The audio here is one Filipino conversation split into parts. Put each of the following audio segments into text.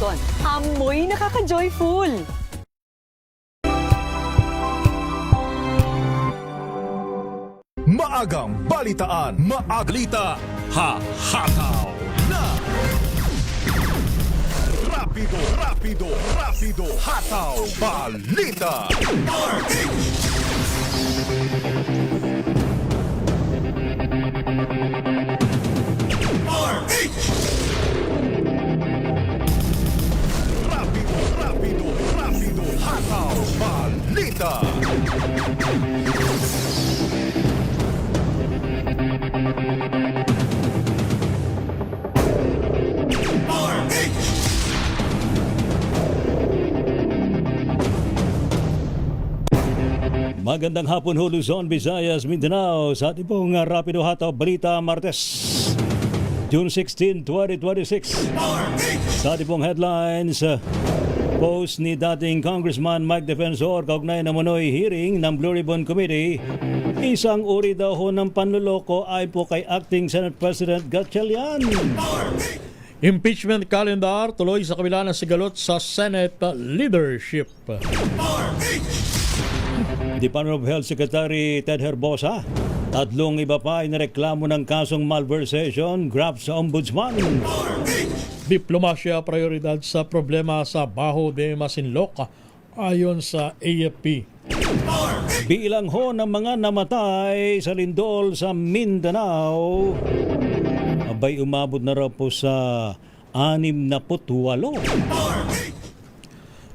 Luzon, amoy nakaka-joyful. Maagang balitaan, maaglita, hahataw na. Rapido, hataw, balita. Rapido, hataw, balita. Magandang hapon ho, Luzon, Visayas, Mindanao. Sa ating pong Rapido Hataw Balita Martes, June 16, 2026. Sa ating pong headlines, post ni dating Congressman Mike Defensor kaugnay na manoy hearing ng Blue Ribbon Committee. Isang uri daw ho ng panluloko ay po kay Acting Senate President Gatchalian. Impeachment calendar tuloy sa kabila ng sigalot sa Senate leadership. Department of Health Secretary Ted Herbosa, tatlong iba pa ay nareklamo ng kasong malversation, graft sa ombudsman. Diplomasya prioridad sa problema sa Baho de Masinloc ayon sa AFP. Bilang ho ng mga namatay sa lindol sa Mindanao, abay umabot na raw po sa 68.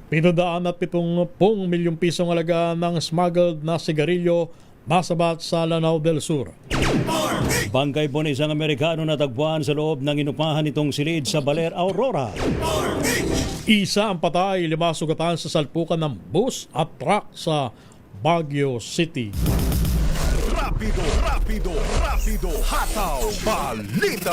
770 milyong pisong halaga ng smuggled na sigarilyo nasabat sa Lanao del Sur. Bangkay po ng isang Amerikano natagpuan sa loob ng inupahan nitong silid sa Baler, Aurora. Isa ang patay, 5 sugatan sa salpukan ng bus at truck sa Baguio City. Rapido, hataw, balita.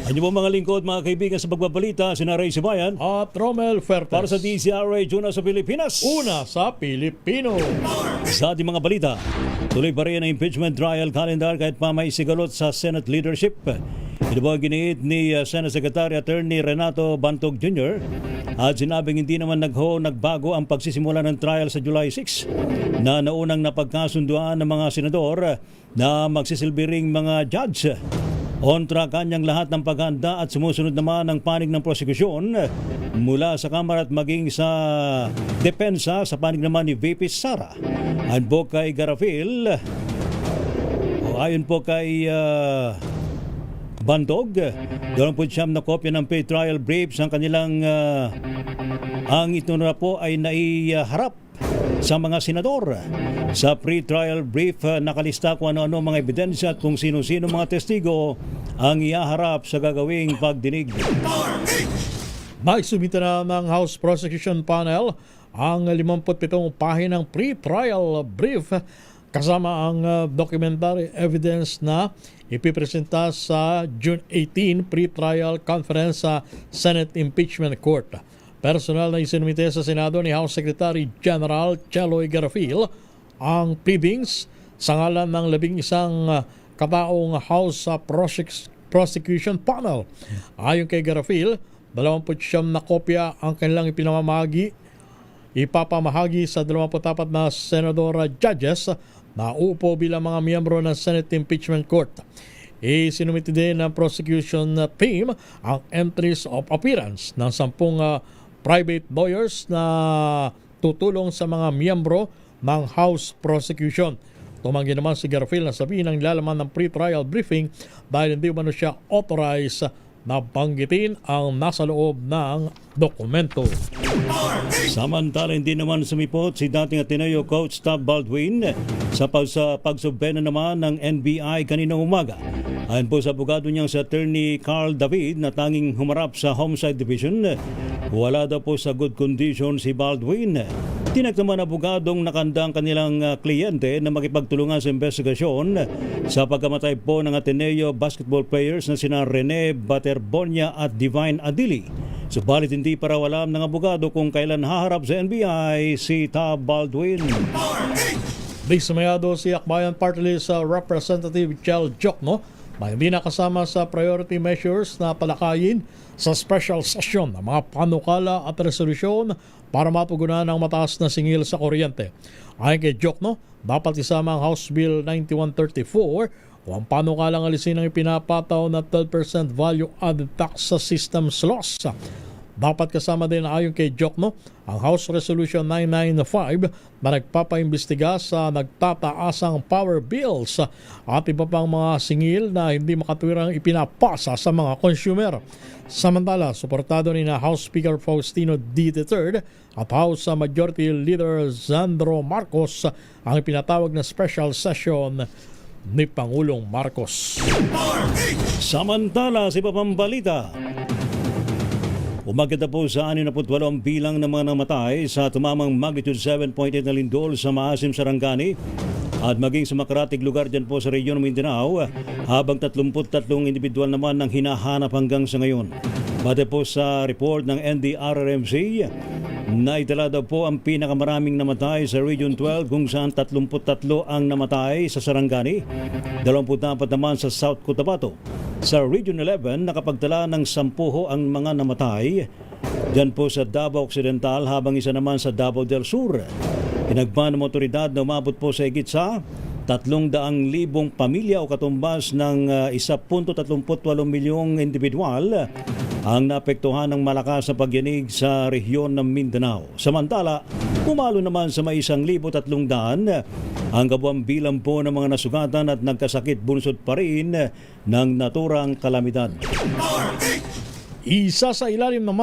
Ano po mga lingkod, mga kaibigan sa pagbabalita, sina Ray Sibayan At Romel Fertes. para sa DZRH una sa Pilipinas. Una sa Pilipino. Sa ating mga balita, tuloy pa rin ang impeachment trial calendar kahit pa may sigalot sa Senate leadership. Ito po ang giniit ni Senate Secretary Attorney Renato Bantog Jr. at sinabing hindi naman nagbago ang pagsisimula ng trial sa July 6 na naunang napagkasunduan ng mga senador na magsisilbi ring mga judge. Kontra kanyang lahat ng paghanda at sumusunod naman ang panig ng prosekusyon mula sa Kamara at maging sa depensa sa panig naman ni VP Sara. Ayon po kay Garafil, ayon po kay Bandog, 29 na kopya ng pre-trial briefs ang kanilang ang ito na po ay naiharap sa mga senador. Sa pre-trial brief, nakalista kung ano-ano mga ebidensya at kung sino-sino mga testigo ang iaharap sa gagawing pagdinig. Nagsumita na ng House Prosecution Panel ang 57 pahinang pre-trial brief kasama ang documentary evidence na ipipresenta sa June 18 pre-trial conference sa Senate Impeachment Court. Personal na isinumite sa Senado ni House Secretary General Cheloy Garafil ang pleadings sa ngalan ng 11 kataong House Prosecution Panel. Ayon kay Garafil, 29 na kopya ang kanilang ipapamahagi sa 24 na senador judges na uupo bilang mga miyembro ng Senate Impeachment Court. Isinumite din ng prosecution team ang entries of appearance ng 10 private lawyers na tutulong sa mga miyembro ng House Prosecution. Tumanggi naman si Garfield na sabihin ang lalaman ng pre-trial briefing dahil hindi man siya authorized na banggitin ang nasa loob ng dokumento. Samantala, hindi naman sumipot si dating Ateneo coach Tab Baldwin sa pagsubena naman ng NBI kaninang umaga. Ayon po sa abogado niyang si Attorney Carl David na tanging humarap sa Homicide Division, wala daw po sa good condition si Baldwin. Tinak naman abogadong nakandang kanilang kliyente na makipagtulungan sa investigasyon sa pagkamatay po ng Ateneo basketball players na sina Rene Baterbonia at Divine Adili. Subalit hindi para alam ng abogado kung kailan haharap sa NBI si Tab Baldwin. Dismayado si Akbayan Party List Representative Chel Jokno na hindi nakasama sa priority measures na talakayin sa special session ng mga panukala at resolusyon para mapugunan ang mataas na singil sa kuryente. Ayon kay Jokno, dapat isama ang House Bill 9134 o ang panukalang alisin ang ipinapataw na 12% value-added tax sa systems loss. Dapat kasama din ayon kay Jokno ang House Resolution 995 na nagpapaimbestiga sa nagtataasang power bills at iba pang mga singil na hindi makatwirang ipinapasa sa mga consumer. Samantala, suportado ni na House Speaker Faustino D. III at House Majority Leader Sandro Marcos ang ipinatawag na special session ni Pangulong Marcos. Samantala, sa iba pang balita, umakyat na po sa 68 ang bilang ng mga namatay sa tumamang magnitude 7.8 na lindol sa Maasim, Sarangani at maging sa makaratig lugar dyan po sa rehiyon ng Mindanao, habang 33 individual naman ang hinahanap hanggang sa ngayon. Bate po sa report ng NDRRMC, naitala daw po ang pinakamaraming namatay sa Region 12 kung saan 33 ang namatay sa Sarangani, 24 naman sa South Cotabato. Sa Region 11, nakapagtala ng 10 ang mga namatay dyan po sa Davao Occidental, habang isa naman sa Davao del Sur. Pinagban ng otoridad na umabot po sa higit sa 300,000 pamilya o katumbas ng 1.38 milyong individual ang naapektuhan ng malakas na pagyanig sa rehiyon ng Mindanao. Samantala, pumalo naman sa may 1,300 ang kabuang bilang po ng mga nasugatan at nagkasakit bunsod pa rin ng naturang kalamidad. Isa sa ilalim na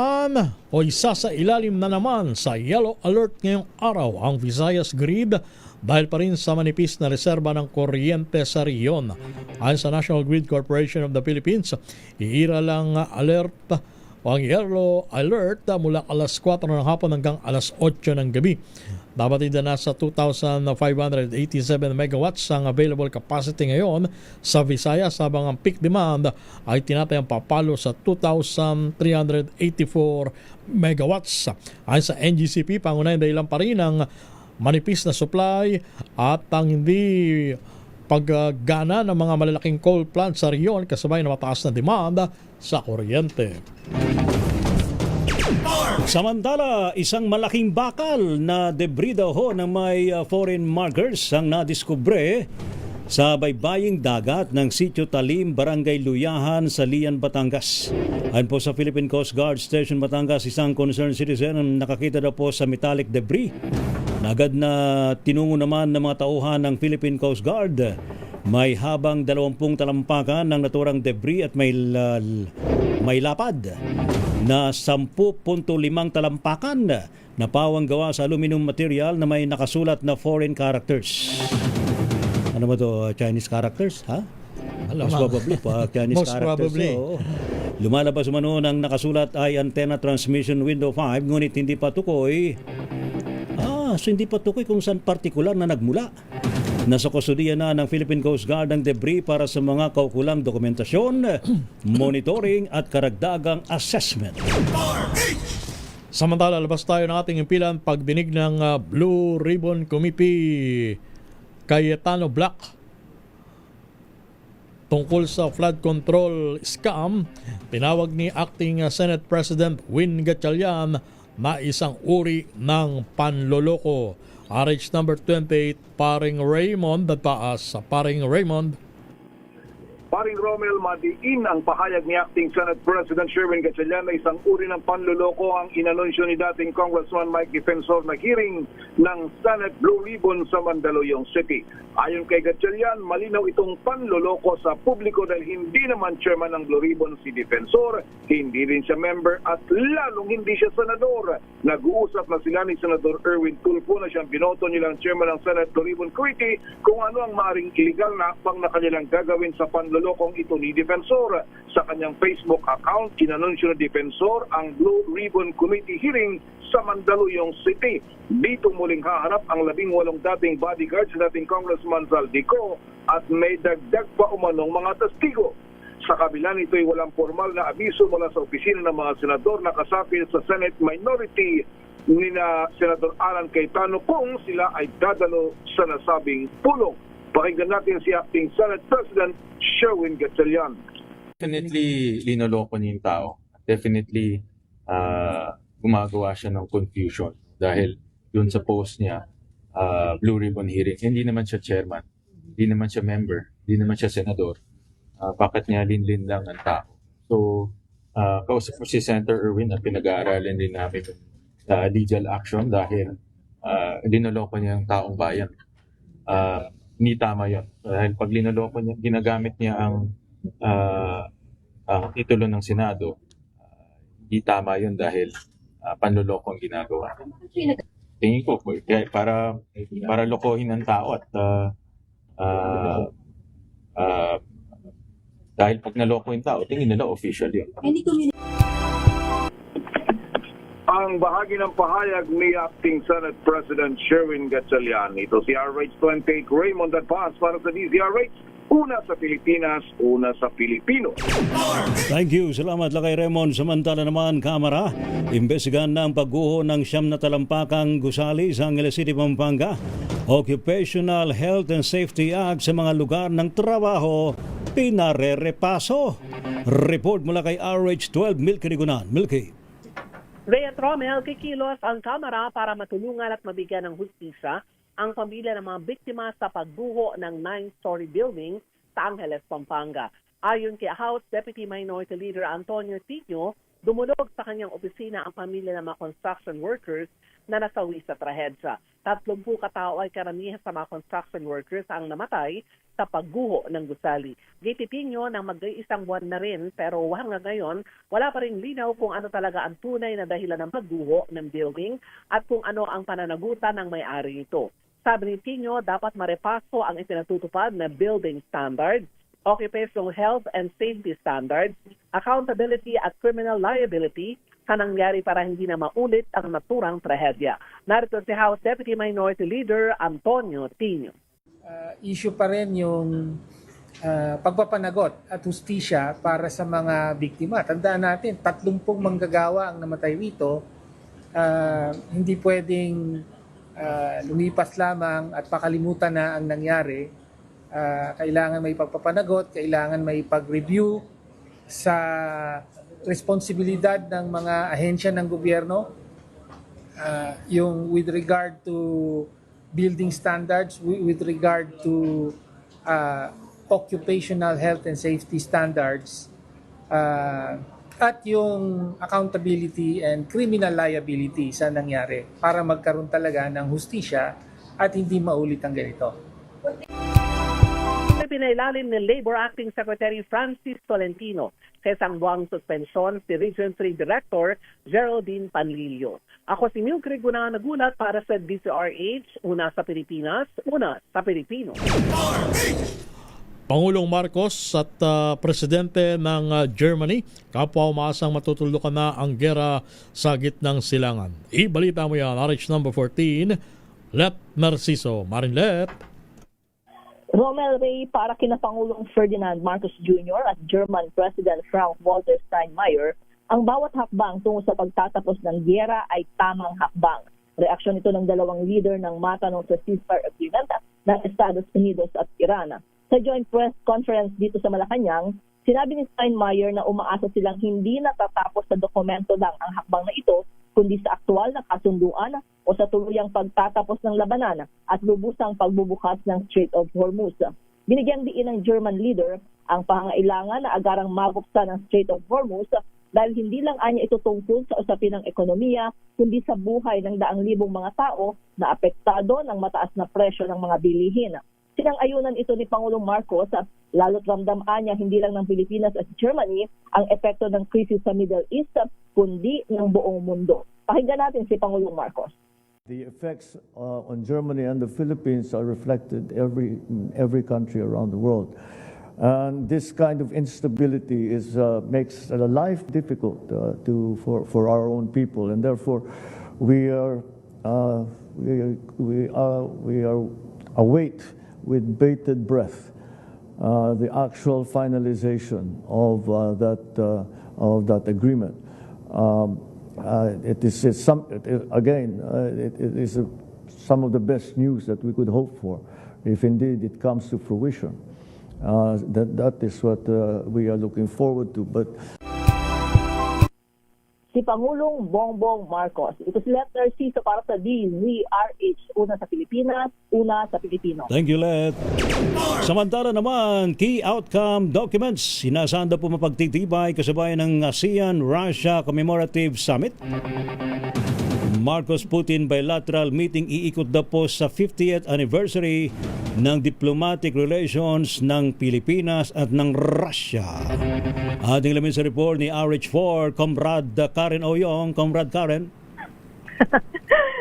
naman sa yellow alert ngayong araw ang Visayas Grid dahil pa rin sa manipis na reserba ng kuryente sa riyon. Ayon sa National Grid Corporation of the Philippines, iira lang alert o ang yellow alert mula alas 4 ng hapon hanggang alas 8 ng gabi. Dapat din nasa 2,587 megawatts ang available capacity ngayon sa Visayas, habang ang peak demand ay tinatayang papalo sa 2,384 megawatts. Ayon sa NGCP, pangunahing dahilan pa rin ang manipis na supply at ang hindi paggana ng mga malalaking coal plants sa riyon kasabay na mataas na demanda sa kuryente. Samantala, isang malaking bakal na debris daw ho na may foreign markers ang nadiskubre sa baybaying dagat ng Sitio Talim, Barangay Luyahan sa Lian, Batangas. Ayon po sa Philippine Coast Guard Station Batangas, isang concerned citizen ang nakakita daw po sa metallic debris. Agad na tinungo naman ng mga tauhan ng Philippine Coast Guard. May habang 20 talampakan ng naturang debris at may lapad na 10.5 talampakan na pawang gawa sa aluminum material na may nakasulat na foreign characters. Ano ba to? Chinese characters? Ha? Most probably pa Chinese Most characters. probably. So, lumalabas umano ng nakasulat ay antenna transmission window 5, ngunit hindi pa tukoy. So hindi pa tukoy kung saan partikular na nagmula. Nasa kustudiya na ng Philippine Coast Guard ang debris para sa mga kaukulang dokumentasyon, monitoring at karagdagang assessment. Samantala, labas tayo ng ating impilan pagdinig ng Blue Ribbon Committee Cayetano Black tungkol sa flood control scam. Tinawag ni Acting Senate President Win Gatchalian na isang uri ng panloloko. RH number 28, Paring Raymond at paas sa Paring Raymond. Paring Romel, madiin ang pahayag ni Acting Senate President Sherwin Gatchalian na isang uri ng panluloko ang inanunsyo ni dating Congressman Mike Defensor na hearing ng Senate Blue Ribbon sa Mandaluyong City. Ayon kay Gatchalian, malinaw itong panluloko sa publiko dahil hindi naman chairman ng Blue Ribbon si Defensor, hindi rin siya member at lalong hindi siya senador. Nag-uusap na sila ni Senador Erwin Tulfo na siyang binoto nilang chairman ng Senate Blue Ribbon Committee kung ano ang maaaring illegal na akbang na kanilang gagawin sa panlulokong ito ni Defensor. Sa kanyang Facebook account, kinanunsyo na Defensor ang Blue Ribbon Committee hearing sa Mandaluyong City. Dito muling haharap ang 18 dating bodyguards sa dating Congressman Zaldico at may dagdag pa umanong mga testigo. Sa kabila nito ay walang formal na abiso mula sa opisina ng mga senador na kasapil sa Senate Minority ni na Senador Alan Cayetano kung sila ay dadalo sa nasabing pulong. Pakinggan natin si Acting Senate President Sherwin Gatchalian. Definitely linoloko niya yung tao. Definitely gumagawa siya ng confusion dahil dun sa post niya, Blue Ribbon Hearing, hindi naman siya chairman, hindi naman siya member, hindi naman siya senador. Bakit niya linlin lang ang tao? So, kausap ko si Senator Erwin at pinag-aaralan din namin legal action dahil linoloko niya ang taong bayan. Hindi tama yun. Dahil pag linoloko niya, ginagamit niya ang titulo ng Senado, hindi tama yun dahil panloloko ang ginagawa. Tingin ko, para lokohin ang tao at dahil pag naloko yung tao, tingin nila official yun. Ang bahagi ng pahayag ni Acting Senate President Sherwin Gatchalian. Ito si RH28 Raymond Advance para sa DZRH. Una sa Pilipinas, una sa Pilipino. Thank you. Salamat lakay Raymond. Samantala naman, Kamara, imbestigahan na ang pagguho ng 9 na talampakang gusali sa Angeles City, Pampanga. Occupational Health and Safety Act sa mga lugar ng trabaho, pinarerepaso. Report mula kay RH12, Milky Rigunan. Milky. Ray at Romel, kikilos ang Kamara para matulungan at mabigyan ng hustisya ang pamilya ng mga biktima sa pagbuho ng 9-story building sa Angeles, Pampanga. Ayon kay House Deputy Minority Leader Antonio Tino, dumulog sa kanyang opisina ang pamilya ng mga construction workers na nasawi sa trahedya. 30 katao ay karamihan sa mga construction workers ang namatay sa pagguho ng gusali. Gitipinyo ng mag-iisang buwan na rin pero hanggang ngayon wala pa rin linaw kung ano talaga ang tunay na dahilan ng pagguho ng building at kung ano ang pananagutan ng may-ari nito. Sabi ni Tino, dapat marepaso ang ipinatutupad na building standards, occupational health and safety standards, accountability at criminal liability sa nangyari para hindi na maulit ang naturang trahedya. Narito si House Deputy Minority Leader Antonio Tino. Issue pa rin yung pagpapanagot at hustisya para sa mga biktima. Tandaan natin, 30 manggagawa ang namatay rito. Hindi pwedeng lumipas lamang at pakalimutan na ang nangyari. Kailangan may pagpapanagot, kailangan may pag-review sa responsibilidad ng mga ahensya ng gobyerno, yung with regard to building standards, with regard to occupational health and safety standards, at yung accountability and criminal liability sa nangyari para magkaroon talaga ng hustisya at hindi maulit ang ganito. Pinailalim ni Labor Acting Secretary Francis Tolentino sa isang buwang suspensyon si Region 3 Director Geraldine Panlilio. Ako si Milky Rigunan, nagulat para sa DZRH, una sa Pilipinas, una sa Pilipino. Pangulong Marcos at Presidente ng Germany, kapwa umaasang matutulukan na ang gera sa gitnang silangan. Ibalita mo yan, RH number 14, Let Narciso. Marinlet. Romel Ray, para kina Pangulong Ferdinand Marcos Jr. at German President Frank-Walter Steinmeier, ang bawat hakbang tungo sa pagtatapos ng giyera ay tamang hakbang. Reaksyon ito ng dalawang leader ng matanong sa ceasefire agreement ng Estados Unidos at Iran. Sa joint press conference dito sa Malacanang, sinabi ni Steinmeier na umaasa silang hindi natatapos sa dokumento lang ang hakbang na ito, kundi sa aktual na kasunduan o sa tuluyang pagtatapos ng labanan at lubusang pagbubukas ng Strait of Hormuz. Binigyan diin ng German leader ang pangangailangan na agarang mabuksan ng Strait of Hormuz dahil hindi lang anya ito tungkol sa usapin ng ekonomiya, kundi sa buhay ng daang libong mga tao na apektado ng mataas na presyo ng mga bilihin. Sinang-ayunan ito ni Pangulong Marcos, lalo't ramdam niya hindi lang ng Pilipinas at Germany ang epekto ng krisis sa Middle East, kundi ng buong mundo. Pakinggan natin si Pangulong Marcos. The effects on Germany and the Philippines are reflected in every country around the world. And this kind of instability makes life difficult for our own people, and therefore we await with bated breath the actual finalization of that agreement. It is some of the best news that we could hope for, if indeed it comes to fruition. That is what we are looking forward to. But Si Pangulong Bongbong Marcos. Ito si Letter C sa para sa DZRH. Una sa Pilipinas, una sa Pilipino. Thank you, Let. Samantala naman, key outcome documents. Sinasaan daw po mapagtitibay kasabayan ng ASEAN-Russia Commemorative Summit. Marcos-Putin bilateral meeting iikot daw po sa 50th anniversary ng diplomatic relations ng Pilipinas at ng Russia. Ating lamin sa report ni RH4, Comrade Karen Oyong. Comrade Karen.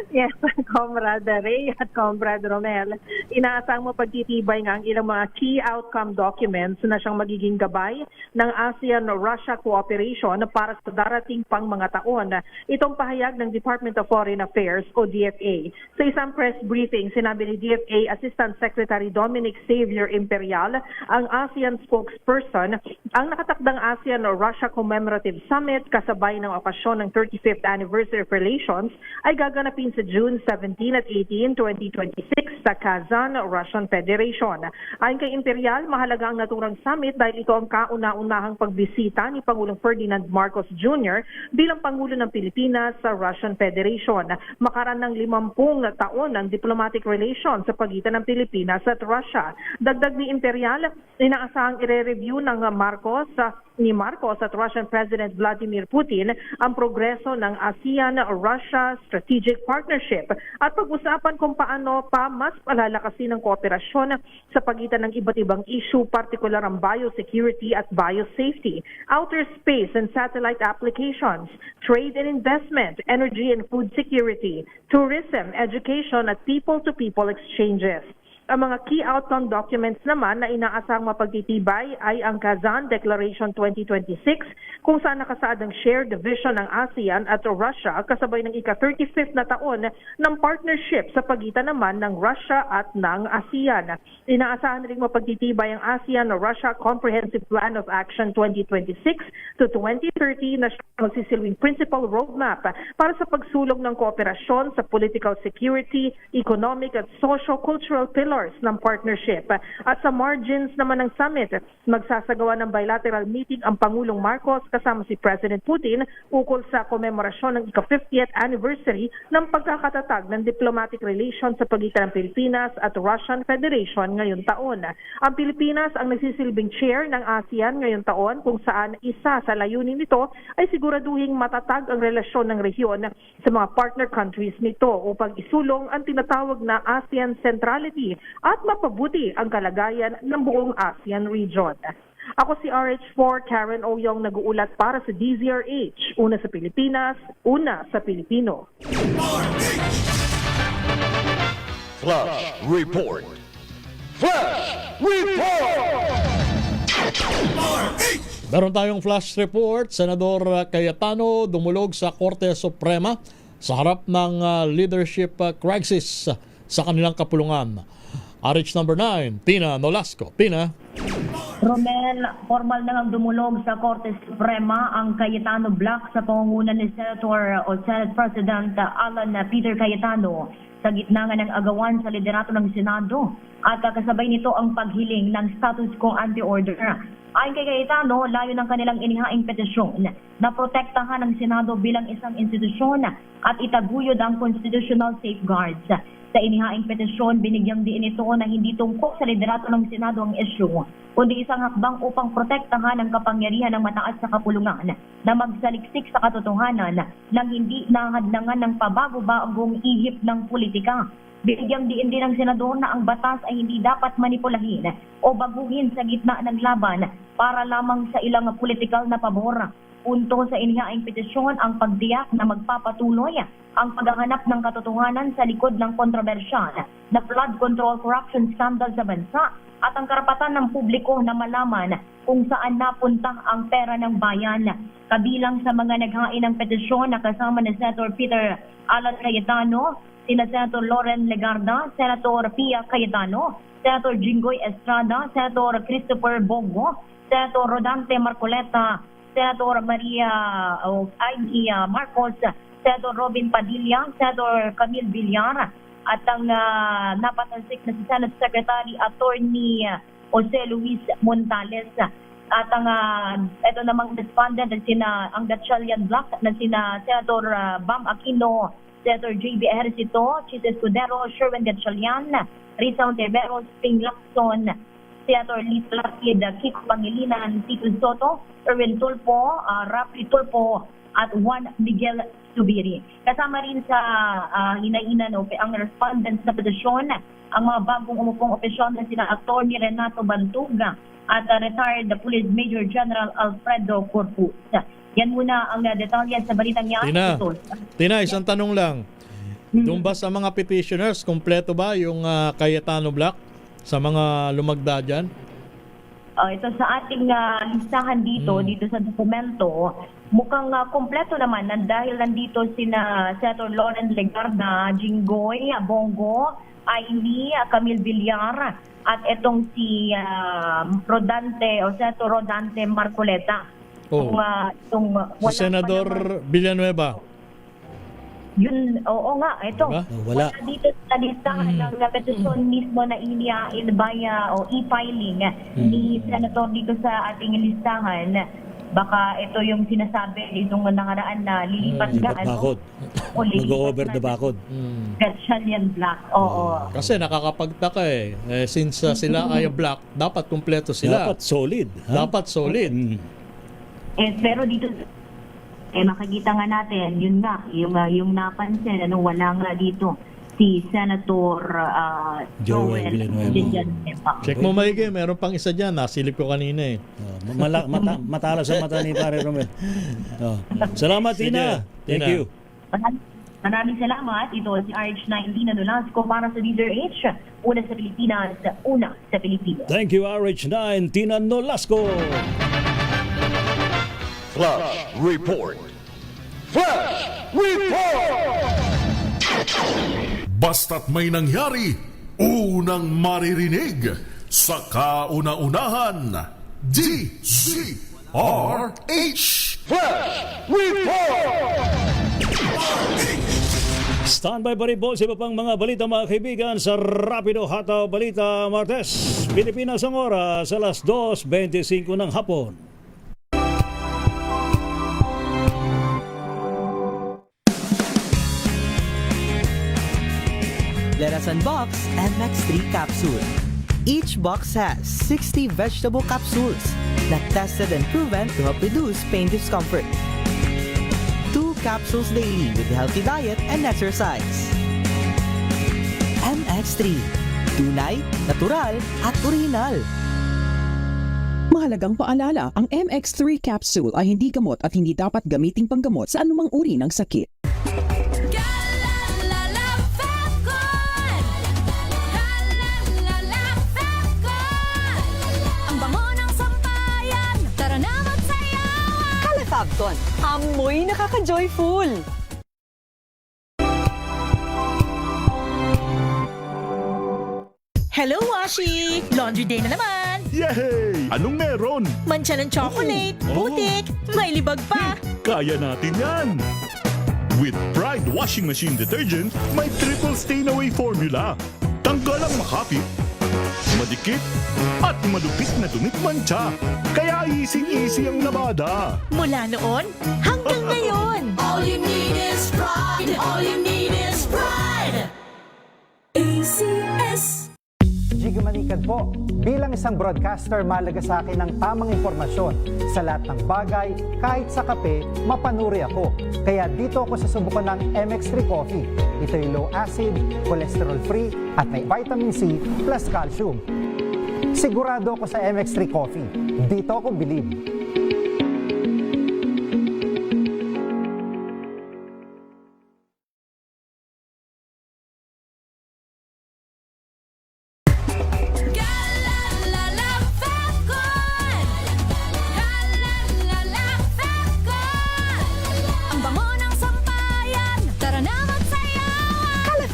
Yes, Comrade Ray at Comrade Romel. Inaasang mapagtitibay nga ang ilang mga key outcome documents na siyang magiging gabay ng ASEAN-Russia cooperation para sa darating pang mga taon. Itong pahayag ng Department of Foreign Affairs o DFA. Sa isang press briefing, sinabi ni DFA Assistant Secretary Dominic Xavier Imperial, ang ASEAN spokesperson, ang nakatakdang ASEAN-Russia Commemorative Summit kasabay ng okasyon ng 35th anniversary of relations ay gaganapin sa June 17 at 18, 2026 sa Kazan, Russian Federation. Ayon kay Imperial, mahalaga ang naturang summit dahil ito ang kauna-unahang pagbisita ni Pangulong Ferdinand Marcos Jr. bilang Pangulo ng Pilipinas sa Russian Federation. Makaraan ng 50 taon ng diplomatic relations sa pagitan ng Pilipinas at Russia. Dagdag ni Imperial, inaasahang ire-review ng Marcos at Russian President Vladimir Putin ang progreso ng ASEAN-Russia Strategic Partnership at pag-usapan kung paano pa mas palalakasin ang kooperasyon sa pagitan ng iba't ibang issue, partikular ang biosecurity at biosafety, outer space and satellite applications, trade and investment, energy and food security, tourism, education at people-to-people exchanges. Ang mga key outcome documents naman na inaasang mapagtitibay ay ang Kazan Declaration 2026 kung saan nakasaad ang shared vision ng ASEAN at Russia kasabay ng ika-35th na taon ng partnership sa pagitan naman ng Russia at ng ASEAN. Inaasahan ring mapagtitibay ang ASEAN-Russia Comprehensive Plan of Action 2026 to 2030 na magsisilbing principal roadmap para sa pagsulong ng kooperasyon sa political security, economic at socio-cultural pillars ng partnership. At sa margins naman ng summit, magsasagawa ng bilateral meeting ang Pangulong Marcos kasama si President Putin ukol sa komemorasyon ng ika-50th anniversary ng pagkakatatag ng diplomatic relations sa pagitan ng Pilipinas at Russian Federation ngayong taon. Ang Pilipinas ang nagsisilbing chair ng ASEAN ngayong taon kung saan isa sa layunin nito ay siguraduhing matatag ang relasyon ng rehiyon sa mga partner countries nito upang isulong ang tinatawag na ASEAN centrality at mapabuti ang kalagayan ng buong ASEAN region. Ako si RH4 Karen Oyong nag-uulat para sa DZRH. Una sa Pilipinas, una sa Pilipino. Flash Report. Flash Report! Meron tayong flash report. Senador Cayetano dumulog sa Korte Suprema sa harap ng leadership crisis sa kanilang kapulungan. RH number 9, Tina Nolasco. Tina. Romel, formal na ngang dumulog sa Korte Suprema ang Cayetano Block sa pangungunan ni Senator o Senate President Alan Peter Cayetano sa gitna nga ng agawan sa liderato ng Senado at kasabay nito ang paghiling ng status quo ante-order. Ayon kay Cayetano, layo ng kanilang inihaing petisyon na protektahan ng Senado bilang isang institusyon at itaguyod ang constitutional safeguards. Sa inihaing petisyon, binigyang diin ito na hindi tungkol sa liderato ng Senado ang issue, kundi isang hakbang upang protektahan ang kapangyarihan ng mataas sa kapulungan na magsaliksik sa katotohanan nang hindi nahadlangan ng pabago-bagong ihip ng politika. Binigyang diin din ng senador na ang batas ay hindi dapat manipulahin o baguhin sa gitna ng laban para lamang sa ilang political na pabor. Punto sa inihaing petisyon ang pagtiyak na magpapatuloy ang paghahanap ng katotohanan sa likod ng kontrobersyal na flood control corruption scandal sa bansa at ang karapatan ng publiko na malaman kung saan napunta ang pera ng bayan. Kabilang sa mga naghain ng petisyon na kasama ni Senator Peter Alan Cayetano, sina Senator Loren Legarda, Senator Pia Cayetano, Senator Jinggoy Estrada, Senator Christopher Bongo, Senator Rodante Marcoleta, Senator Maria I.E. Marcos, Senator Robin Padilla, Senator Camille Villar, at ang napatansik na si Senate Secretary Attorney Jose Luis Montales. At ang ito namang respondent ang Gatchalian Block na sina Senator Bam Aquino, Senator J.B. Ejercito, Chis Escudero, Sherwin Gatchalian, Risa Ontiveros, Ping Lacson, Senator Lito Lapid, Kiko Pangilinan, Tito Soto, Erwin Tulpo, Rafi Tulpo, at Juan Miguel Subiri. Kasama rin sa hinainan ang respondents sa petisyon ang mga bagong umupong opisyal na sina Atty. Renato Bantuga at retired Police Major General Alfredo Corpus. Yan muna ang detalye sa balitang yan. Tina, isang tanong lang. Doon ba sa mga petitioners, kompleto ba yung Cayetano Block sa mga lumagda dyan? Ito sa ating listahan dito sa dokumento, mukhang kompleto naman dahil nandito sina Senator Lauren Legarda, Jinggoy, Bongo, Ailey, Camille Villar, at itong si Rodante o Senator Rodante Marcoleta. Si Senador Villanueva. Yun, oo nga, ito. Diba? Wala. Dito sa listahan ng petisyon mismo na inihain via o e-filing ni Senator dito sa ating listahan. Baka ito yung sinasabi itong nakaraan na lilipat ka bakod. Mag-over the bakod. Gatchalian Block. Oo. Kasi nakakapagtaka since sila ay block, dapat kumpleto sila. Dapat solid. Dapat solid. Pero dito makikita nga natin, yun nga, yung napansin, wala nga dito si Senator Joel Villanueva. Check mo maigi, meron pang isa dyan, nasilip ko kanina Matalas sa mata ni Pare Romel. Salamat, Tina. Thank you. Maraming salamat. Ito si RH19 na Nolasco para sa DZRH. Una sa Pilipinas, una sa Pilipinas. Thank you, RH9, Tina Nolasco. Flash Report. Flash Report! Basta't may nangyari, unang maririnig sa kauna-unahan. DZRH Flash Report! Standby pa rin po sa iba pang mga balita, mga kaibigan, sa Rapido Hataw Balita Martes, Pilipinas ang oras alas 2:25 ng hapon. Let us unbox MX3 capsule. Each box has 60 vegetable capsules that tested and proven to help reduce pain discomfort. 2 capsules daily with healthy diet and exercise. MX3. Tunay, natural, at original. Mahalagang paalala, ang MX3 capsule ay hindi gamot at hindi dapat gamiting panggamot sa anumang uri ng sakit. Fabcon. Amoy nakaka-joyful. Hello, Washi! Laundry day na naman! Yay! Anong meron? Mancha ng chocolate, putik, may libag pa. Kaya natin yan! With Pride Washing Machine Detergent, may triple stain-away formula. Tanggal ang makapit, madikit, at malupit na dumit mancha. Kaya easy-easy ang labada. Mula noon hanggang ngayon. All you need is pride. All you need is pride. ACS. Jiggy Manikad po. Bilang isang broadcaster, mahalaga sa akin ang tamang impormasyon. Sa lahat ng bagay, kahit sa kape, mapanuri ako. Kaya dito ako susubukan ng MX3 Coffee. Ito'y low acid, cholesterol free, at may vitamin C plus calcium. Sigurado ako sa MX3 Coffee. Dito ako bilib.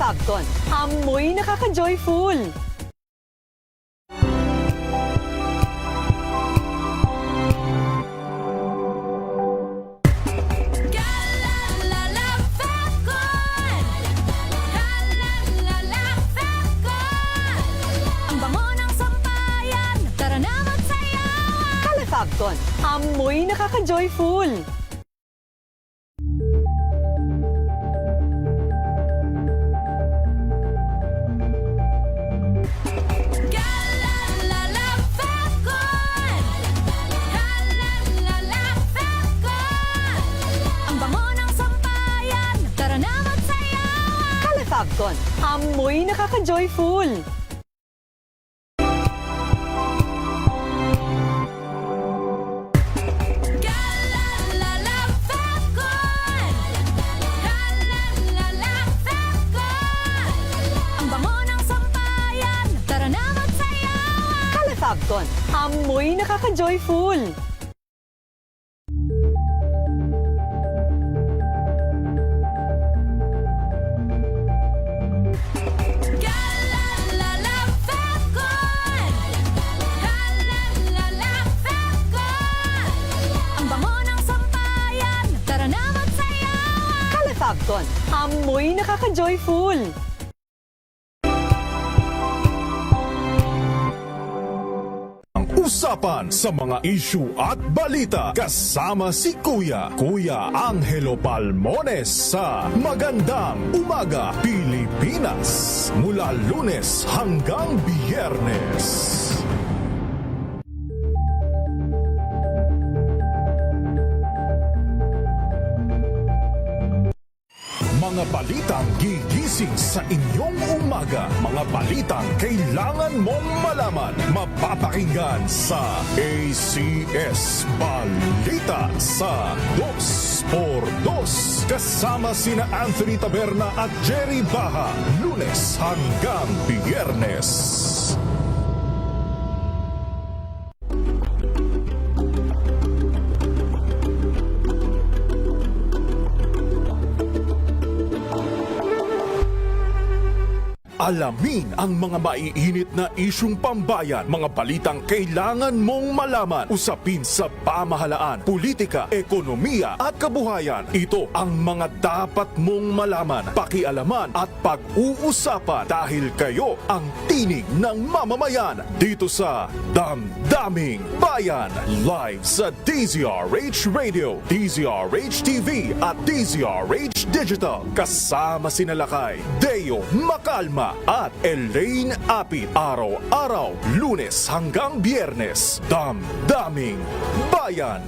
Fabcon. Amoy nakaka-joyful. Falcon, amoy nakaka-joyful. Falcon, amoy nakaka-joyful. Falcon, amoy nakaka-joyful. Falcon, amoy nakaka-joyful. Ang usapan sa mga issue at balita kasama si Kuya Angelo Palmones sa Magandang Umaga Pilipinas mula Lunes hanggang Biyernes. Mga balitang gigising sa inyong umaga. Mga balitang kailangan mong malaman. Mapapakinggan sa ACS Balita sa 2x2. Kasama sina Anthony Taberna at Jerry Baha. Lunes hanggang Biyernes. Alamin ang mga maiinit na isyung pambayan, mga balitang kailangan mong malaman, usapin sa pamahalaan, politika, ekonomiya at kabuhayan. Ito ang mga dapat mong malaman, pakialaman at pag-uusapan dahil kayo ang tinig ng mamamayan dito sa Damdaming Bayan. Live sa DZRH Radio, DZRH TV at DZRH Digital. Kasama sina Lakay, Deo Macalma at Elaine Apit. Araw-araw, Lunes hanggang Biyernes. Damdaming Bayan.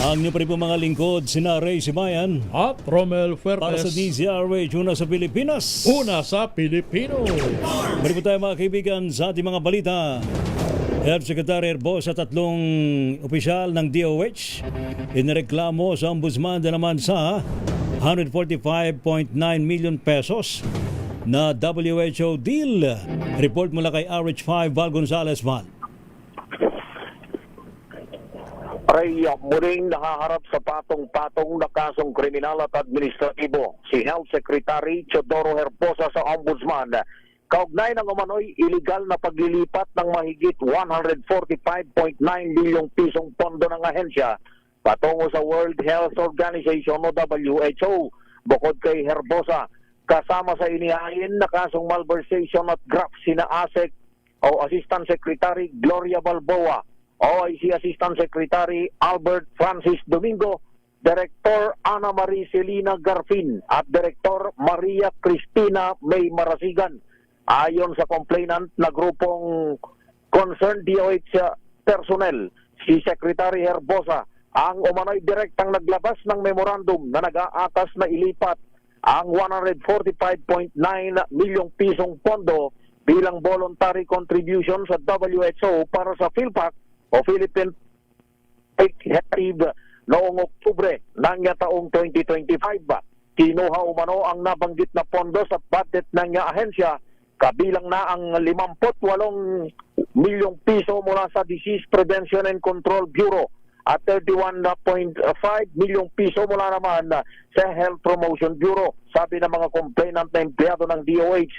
Ang niyo pa rin po mga lingkod, sina Ray Sibayan at Romel Fuertes para sa DZRH, una sa Pilipinas, una sa Pilipino. Balik po tayo mga kaibigan sa ating mga balita. Health Secretary Herbosa, tatlong opisyal ng DOH inireklamo sa ombudsman na naman sa 145.9 million pesos na WHO deal. Report mula kay RH5 Val Gonzalez. Val. Ay muling nakaharap sa patong-patong na kasong kriminal at administratibo si Health Secretary Teodoro Herbosa sa Ombudsman. Kaugnay ng umano'y iligal na paglilipat ng mahigit 145.9 milyong pisong pondo ng ahensya patungo sa World Health Organization o WHO. Bukod kay Herbosa, kasama sa inihain na kasong malversation at graft sina ASEC o Assistant Secretary Gloria Balboa, OIC Assistant Secretary Albert Francis Domingo, Director Ana Marie Celina Garfin at Director Maria Cristina May Marasigan. Ayon sa complainant na grupong concerned DOH personnel, si Secretary Herbosa ang umano'y direktang naglabas ng memorandum na nag-aatas na ilipat ang 145.9 milyong pisong pondo bilang voluntary contribution sa WHO para sa PhilPac o Philippine Health noong Oktubre ng taong 2025. Kinuha umano ang nabanggit na pondo sa budget ng ahensya, kabilang na ang 58 milyong piso mula sa Disease Prevention and Control Bureau at 31.5 milyong piso mula naman sa Health Promotion Bureau. Sabi ng mga complainant na empleyado ng DOH,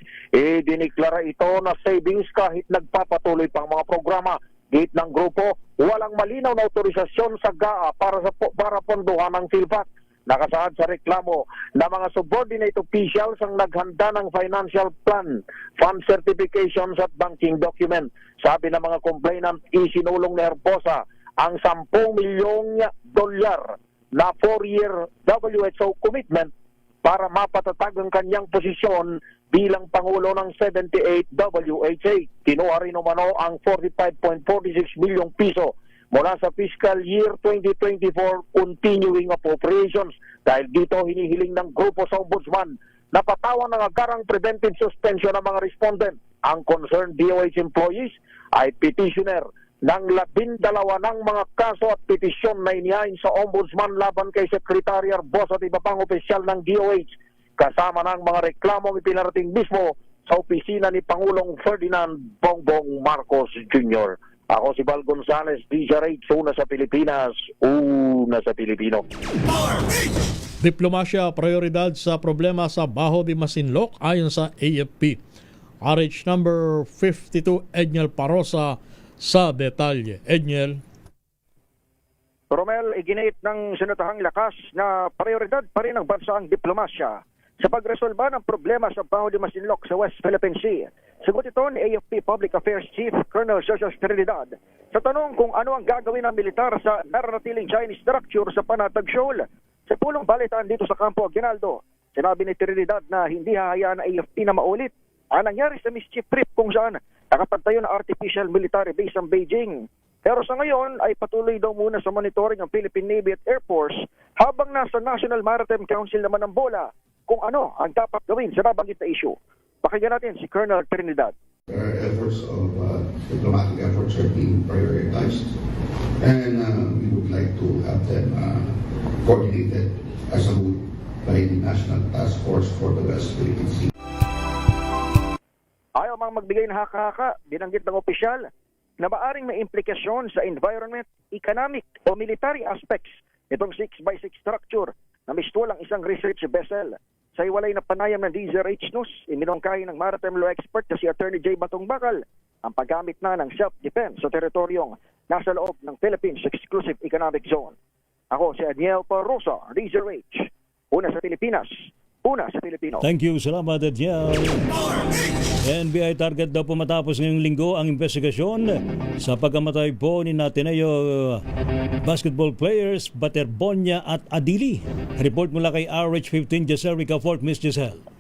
diniklara ito na savings kahit nagpapatuloy pang mga programa. Gate ng grupo, walang malinaw na otorisasyon sa GAA para pondohan ng PhilPac. Nakasaad sa reklamo na mga subordinate officials ang naghanda ng financial plan, fund certifications at banking document. Sabi ng mga complainant, isinulong ni Herbosa ang $10 milyong na 4-year WHO commitment para mapatatag ang kanyang posisyon bilang Pangulo ng 78 WHA. Kinuha rin umano ang 45.46 milyong piso mula sa fiscal year 2024 continuing appropriations. Dahil dito hinihiling ng grupo sa Ombudsman na patawan ng agarang preventive suspension ng mga respondent. Ang concerned DOH employees ay petitioner ng 12 ng mga kaso at petisyon na inihain sa Ombudsman laban kay Secretary Herbosa at iba pang opisyal ng DOH. Kasama ng mga reklamong ipinarating mismo sa opisina ni Pangulong Ferdinand Bongbong Marcos Jr. Ako si Val Gonzales, DZRH, una sa Pilipinas, una sa Pilipino. Diplomasya prioridad sa problema sa Baho de Masinloc ayon sa AFP. RH number 52, Edniel Parosa sa detalye. Edniel. Romel, iginit ng Senatahang Lakas na prioridad pa rin ng bansa ang diplomasya sa pagresolba ng problema sa Baho de Masinloc sa West Philippine Sea. Sagot ito ni AFP Public Affairs Chief Colonel Sergio Trinidad sa tanong kung ano ang gagawin ng militar sa nararatiling Chinese structure sa Panatag Shoal. Sa pulong balitaan dito sa Campo Aguinaldo, sinabi ni Trinidad na hindi hahayaan ng AFP na maulit ang nangyari sa mischief trip kung saan nakapagtayo na artificial military base ang Beijing. Pero sa ngayon ay patuloy daw muna sa monitoring ng Philippine Navy at Air Force habang nasa National Maritime Council naman ang bola kung ano ang dapat gawin sa nabanggit na issue. Pakinggan natin si Colonel Trinidad. Efforts of diplomatic efforts are being prioritized, and we would like to have them coordinated as a whole by the National Task Force for the West Philippine Sea. Ayaw mang magbigay ng haka-haka, binanggit ng opisyal na maaring may implikasyon sa environment, economic o military aspects itong 6x6 structure na mistulang isang research vessel. Sa iwalay na panayam ng DZRH News, iminungkahi ng maritime law expert na si Attorney J. Batong Bakal ang paggamit na ng self-defense sa teritoryong nasa loob ng Philippines Exclusive Economic Zone. Ako si Edniel Parosa, DZRH, una sa Pilipinas, una sa Pilipino. Thank you, salamat Edniel. NBI target daw po matapos ngayong linggo ang investigasyon sa pagkamatay po ni Ateneo basketball players Baterbonia at Adili. Report mula kay RH15 Giselle Ricafort, Miss Giselle.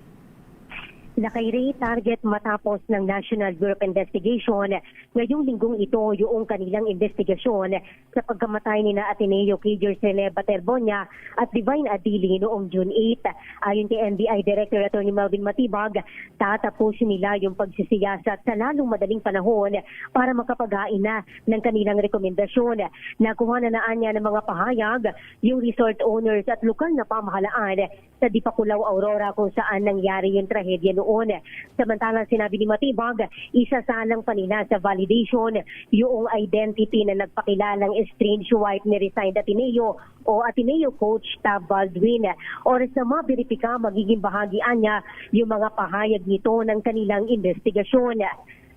Nakairi target matapos ng National Bureau of Investigation ngayong linggong ito yung kanilang investigasyon sa pagkamatay ni na Ateneo Cager Cele Baterbonia at Divine Adili noong June 8. Ayon kay NBI Director Attorney Melvin Matibag, tatapusin nila yung pagsisiyasat sa lalong madaling panahon para makapaghain na ng kanilang rekomendasyon. Nakuha na niya ng mga pahayag yung resort owners at lokal na pamahalaan sa Dipakulaw, Aurora kung saan nangyari yung trahedya noon. Samantalang sinabi ni Matibag, isasalang pa nila sa validation yung identity na nagpakilalang estranged wife ni resigned Ateneo o Ateneo coach Tab Baldwin. Oras na maberipika, magiging bahagian niya yung mga pahayag nito ng kanilang investigasyon.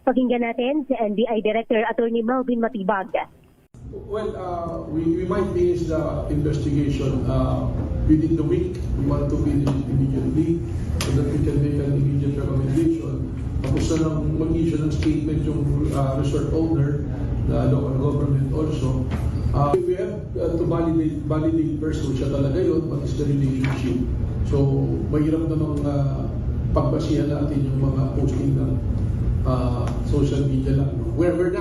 Pakinggan natin si NBI Director Attorney Melvin Matibag. Well, we might finish the investigation within the week. We want to finish it immediately so that we can make an immediate recommendation. Tapos na lang mag-issue ng statement yung resort owner, the local government also. We have to validate first kung siya talaga yun, what is the relationship. So, mahirap namang pagbasihan natin yung mga posting ng social media lang. We're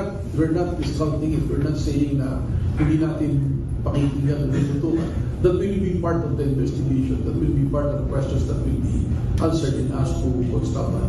not discounting it. We're not saying na hindi natin pakikinggan o tutukan. That will be part of the investigation. That will be part of the questions that will be answered and asked to Constable.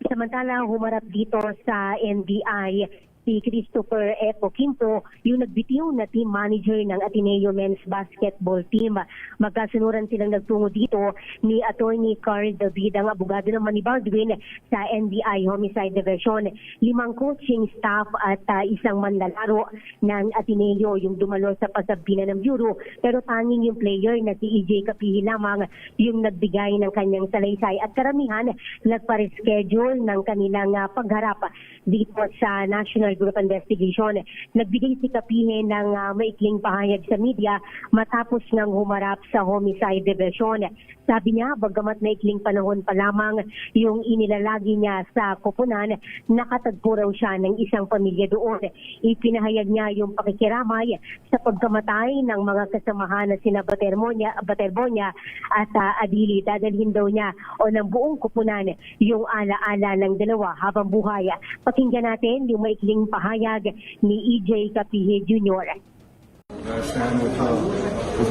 Samantala, humarap dito sa NBI si Christopher Epo Quinto, yung nagbitiw na team manager ng Ateneo men's basketball team. Magkasunuran silang nagtungo dito ni Attorney Carl David, ang abogado naman ni Baldwin sa NBI Homicide Division. 5 coaching staff at isang manlalaro ng Ateneo yung dumalo sa pasabina ng Bureau. Pero tanging yung player na si EJ Kapihi lamang yung nagbigay ng kanyang salaysay at karamihan nagpa-reschedule ng kanilang pagharap dito sa National Group investigation. Nagbigay si Kapihe ng maikling pahayag sa media matapos ngang humarap sa homicide division. Sabi niya, bagamat maikling panahon pa lamang yung inilalagi niya sa koponan, nakatagpo raw siya ng isang pamilya doon. Ipinahayag niya yung pakikiramay sa pagkamatay ng mga kasamahan na sina Baterbonia at Adili. Dadalhin daw niya o ng buong koponan yung alaala ng dalawa habang buhay. Pakinggan natin yung maikling pahayag ni EJ Kapihe Jr. I stand with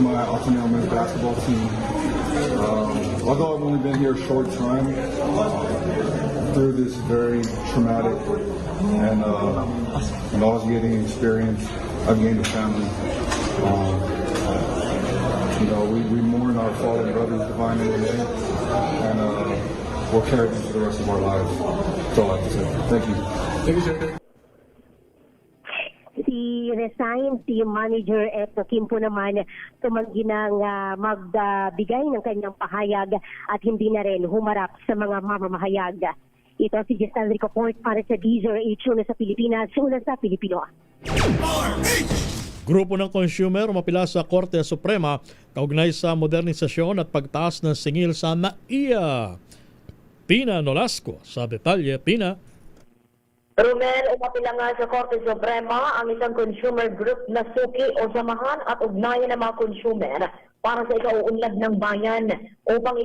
my Altamira men's basketball team. Although I've only been here a short time, through this very traumatic and nauseating experience, I've gained a family. We mourn our fallen brothers, Divine and Renee, and we'll carry them for the rest of our lives. That's all I have to say. Thank you. Thank you, sir. Si manager Eto Kimpo naman tumanggi ng magbigay ng kanyang pahayag at hindi na rin humarap sa mga mamamahayag. Ito si Giselle Report para sa DZRH una sa Pilipinas, una sa Pilipino. Grupo ng consumer mapila sa Korte Suprema kaugnay sa modernisasyon at pagtaas ng singil sa NAIA. Tina Nolasco sa detalye. Tina. Romel, umapila nga sa Korte Suprema ang isang consumer group na suki o samahan at ugnayan ng mga consumer para sa ikauunlad ng bayan upang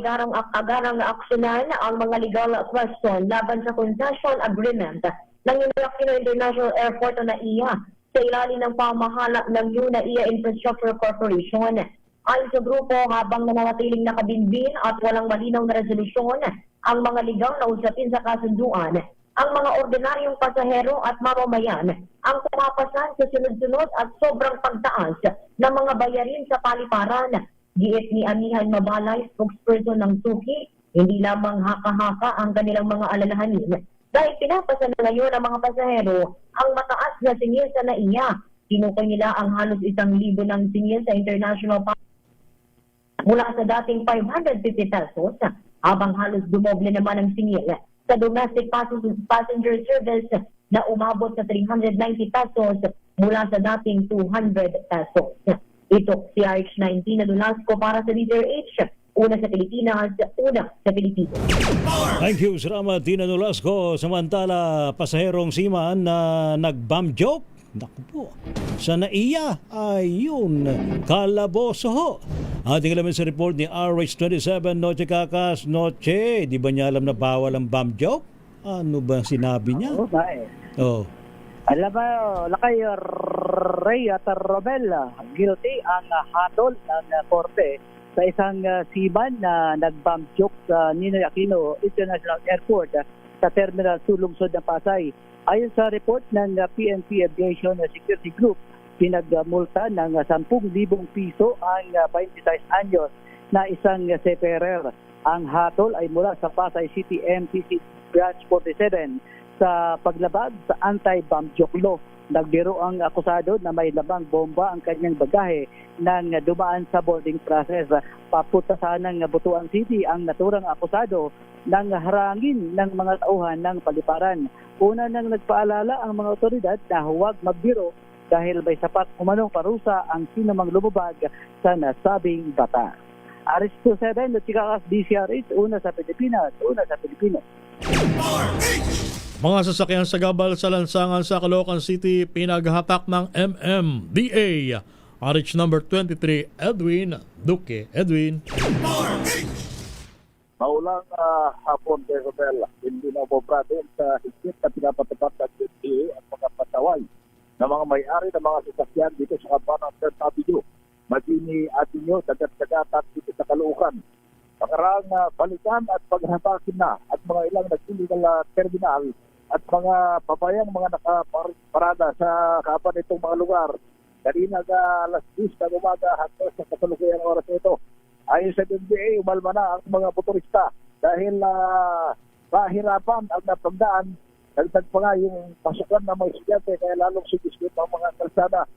agarang aksyonan ang mga legal question laban sa concession agreement ng Aquino International Airport o NAIA sa ilalim ng pamahala ng new NAIA Infrastructure Corporation. Ayon sa grupo, habang nananatiling nakabinbin at walang malinaw na resolusyon ang mga legal na usapin sa kasunduan, ang mga ordinaryong pasahero at mamamayan ang pumapasan sa sunod-sunod at sobrang pagtaas ng mga bayarin sa paliparan. Giit ni Amihan Mabalay, spokesperson ng Suki, hindi lamang haka-haka ang kanilang mga alalahanin dahil pinapasa na ngayon ang mga pasahero ang mataas na singil sa NAIA. Tinukay nila ang halos 1,000 ng singil sa international mula sa dating 550 pesos habang halos dumoble naman ang singil sa domestic passenger service na umabot sa 390 pesos mula sa dating 200 pesos. Ito si RH19 na Nolasco para sa DZRH, una sa Pilipinas, una sa Pilipinas. Thank you, salamat Tina Nolasco. Samantala, pasaherong seaman na nag-bomb joke. Naku po, sa NAIA, ayun, kalaboso ho. Ating alamin sa report ni RH27, Noche Kakas. Noche, di ba niya alam na bawal ang bomb joke? Ano ba sinabi niya? Oo ba eh. Oh. Alam mo, lakay Ray at Romel, guilty ang hatol ng korte sa isang seaman na nag-bomb joke sa Ninoy Aquino International Airport sa Terminal 2 lungsod ng Pasay. Ayon sa report ng PNP Aviation Security Group, pinagmulta ng 10,000 piso ang 26 anyos na isang seafarer. Ang hatol ay mula sa Pasay City MTC Branch 47 sa paglabag sa anti-bomb joke law. Nagbiro ang akusado na may labang bomba ang kanyang bagahe nang dumaan sa boarding process. Papunta sana ng Butuan City ang naturang akusado nang harangin ng mga tauhan ng paliparan. Una nang nagpaalala ang mga otoridad na huwag magbiro dahil may sapat umanong parusa ang sinumang lumabag sa nasabing bata. RH27 at Chikakas DCRH, una sa Pilipinas, una sa Pilipinas. Mga sasakyan sa gabal sa lansangan sa Caloocan City pinaghatak ng MMDA. RH number 23, Edwin Duque. Edwin. Maulang hapon kay Hotel, hindi na natin sa higit na pinapatupad ng DA at mga pataway na mga may-ari ng mga sasakyan dito sa Kabanang Third Avenue, Magini Avenue, dagat-dagatan dito sa Caloocan. Pakarang balikan at paghatakin na at mga ilang nag-illegal terminal at mga pabayang mga nakaparada sa kapan itong mga lugar. Kanina alas 10 ng umaga hanggang sa kasalukuyang oras ito. Ayon sa DBA, umalma na ang mga motorista dahil mahirapan ang napagdaan. Dagdag pa nga yung pasukan ng mga estudyante kaya lalong sigiskip ang mga kalsada.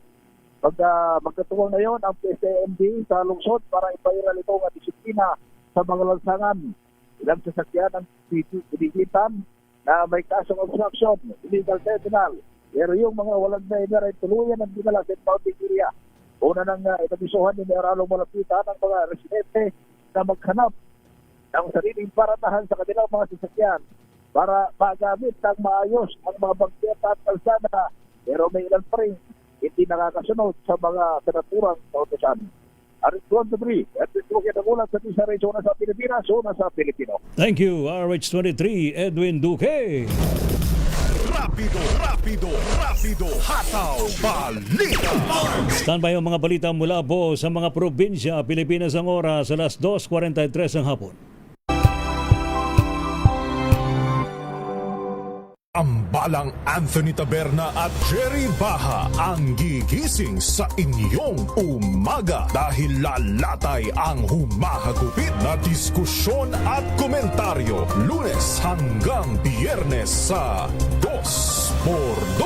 Magkatuwang na yun ang PSMD sa lungsod para ipairal itong disiplina sa mga lansangan. Ilang sasakyan ang pinigitan na may kasong obstruction, illegal terminal, Pero yung mga walang driver ay tuluyan ang dinala sa impounding area. Una nang inabisuhan ni Mayor Malapitan ng mga residente na maghanap ng sariling paratahan sa kanilang mga sasakyan para magamit ng maayos ang mga bangketa at kalsada. Pero may ilan pa rin hindi nakakasunod sa mga sinaturang kautosan. Aris 23, at ito ang ulat sa Tisa Ray, una sa Pilipinas, una sa Pilipino. Thank you, RH23, Edwin Duque. Rapido, hataw, balita. Standby ang mga balita mula po sa mga probinsya, Pilipinas ang oras sa alas 2:43 ng hapon. Ang balang Anthony Taberna at Jerry Baha ang gigising sa inyong umaga dahil lalatay ang humahagupit na diskusyon at komentaryo Lunes hanggang Biyernes sa 2x2.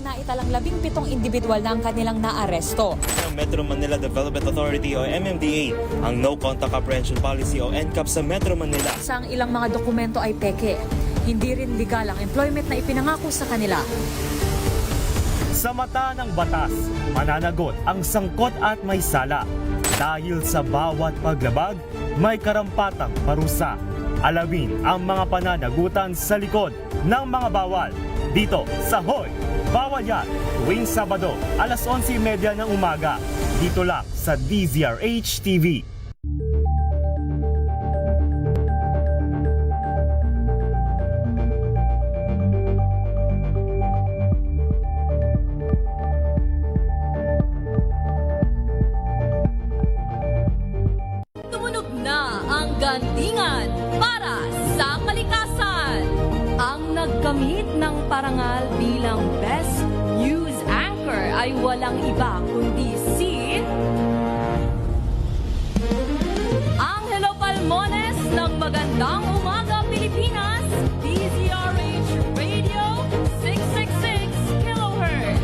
Naitalang 17 individual na ang kanilang naaresto. Ng Metro Manila Development Authority o MMDA ang No Contact Apprehension Policy o NCAP sa Metro Manila. Sa ilang mga dokumento ay peke. Hindi rin legal ang employment na ipinangako sa kanila. Sa mata ng batas, mananagot ang sangkot at may sala. Dahil sa bawat paglabag, may karampatang parusa. Alamin ang mga pananagutan sa likod ng mga bawal. Dito sa Hoy! Bawal yan, tuwing Sabado, alas 11:30 ng umaga. Dito lang sa DZRH TV. Tumunog na ang gandingan para sa kalikasan. Ang nagkamit ng parangal bilang Best News Anchor ay walang iba kundi si Angelo Palmones ng Magandang Umaga Pilipinas, DZRH Radio 666 kHz.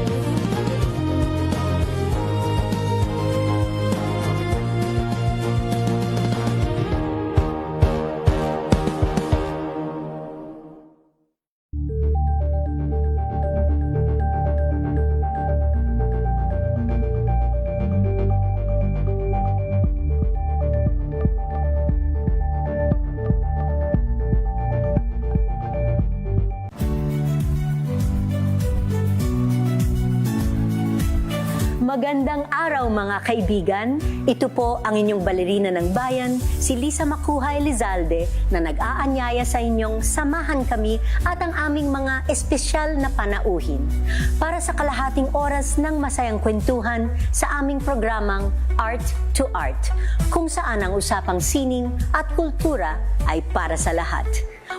Magandang araw mga kaibigan. Ito po ang inyong balerina ng bayan, si Lisa Makuha Elizalde, na nag-aanyaya sa inyong samahan kami at ang aming mga espesyal na panauhin para sa kalahating oras ng masayang kwentuhan sa aming programang Art to Art, kung saan ang usapang sining at kultura ay para sa lahat.